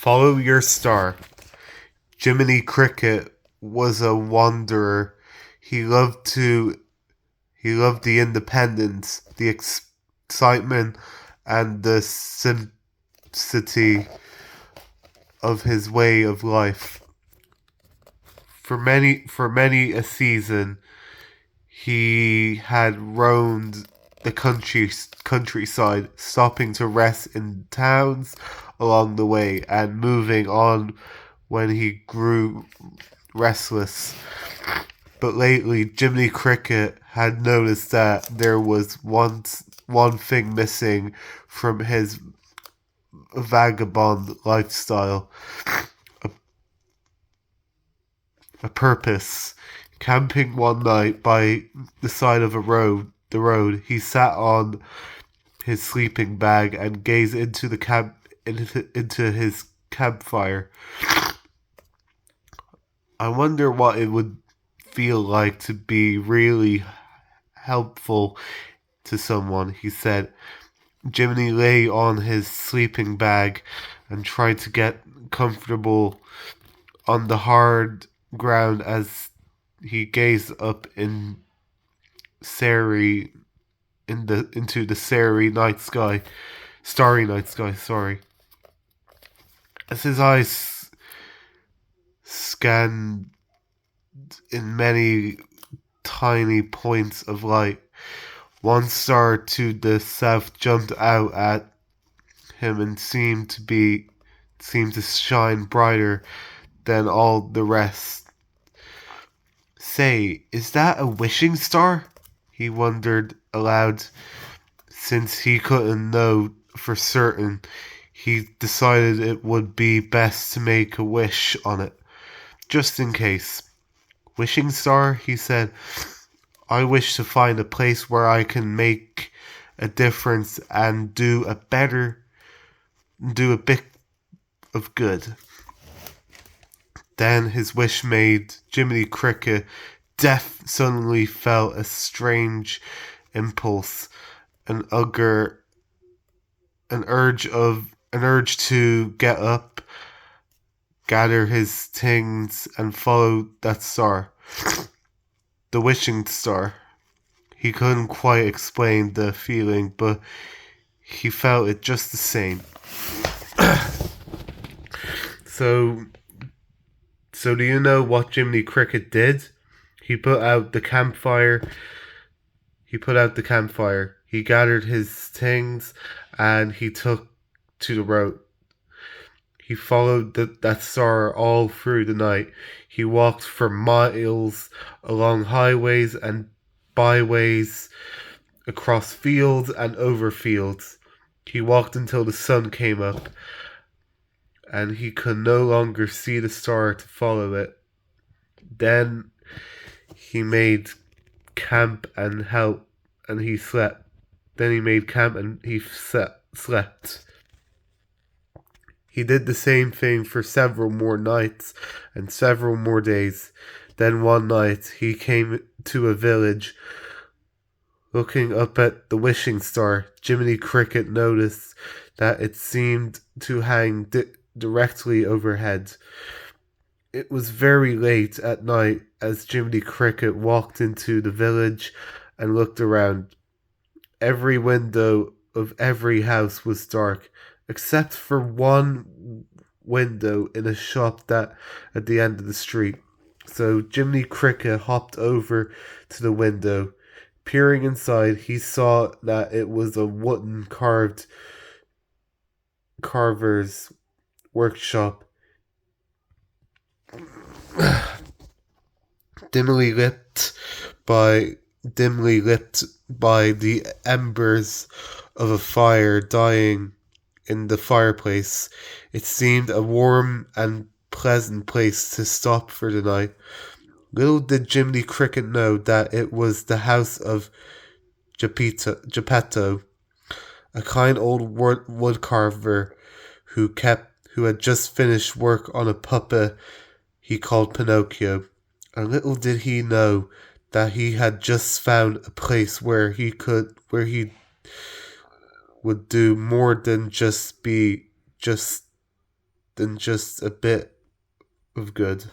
Follow your star. Jiminy Cricket was a wanderer. He loved to he loved the independence, the excitement, and the simplicity of his way of life. For many a season, he had roamed the countryside, stopping to rest in towns along the way and moving on when he grew restless. But lately, Jiminy Cricket had noticed that there was one thing missing from his vagabond lifestyle: a purpose. Camping one night by the side of the road, he sat on his sleeping bag and gazed into into his campfire. I wonder what it would feel like to be really helpful to someone, he said. Jiminy lay on his sleeping bag and tried to get comfortable on the hard ground as he gazed up in into the starry night sky. Sorry, as his eyes scanned in many tiny points of light, one star to the south jumped out at him and seemed to shine brighter than all the rest. Say, is that a wishing star? He wondered aloud. Since he couldn't know for certain, he decided it would be best to make a wish on it, just in case. Wishing star, he said, I wish to find a place where I can make a difference and do a bit of good. Then his wish made, Jiminy Cricket deaf suddenly felt a strange impulse, an urge to get up, gather his things, and follow that star. The wishing star. He couldn't quite explain the feeling, but he felt it just the same. So do you know what Jiminy Cricket did? He put out the campfire. He gathered his things and he took to the road. He followed that star all through the night. He walked for miles along highways and byways, across fields and over fields. He walked until the sun came up, and he could no longer see the star to follow it. Then he made camp and he slept. Then he made camp and he slept. He did the same thing for several more nights and several more days. Then one night he came to a village. Looking up at the wishing star, Jiminy Cricket noticed that it seemed to hang directly overhead. It was very late at night as Jiminy Cricket walked into the village and looked around. Every window of every house was dark, except for one window in a shop that at the end of the street. So Jiminy Cricket hopped over to the window. Peering inside, he saw that it was a wooden carver's workshop, dimly lit by the embers of a fire dying in the fireplace. It seemed a warm and pleasant place to stop for the night. Little did Jiminy Cricket know that it was the house of Geppetto, a kind old wood carver who had just finished work on a puppet he called Pinocchio. And little did he know that he had just found a place where he would do more than just than just a bit of good.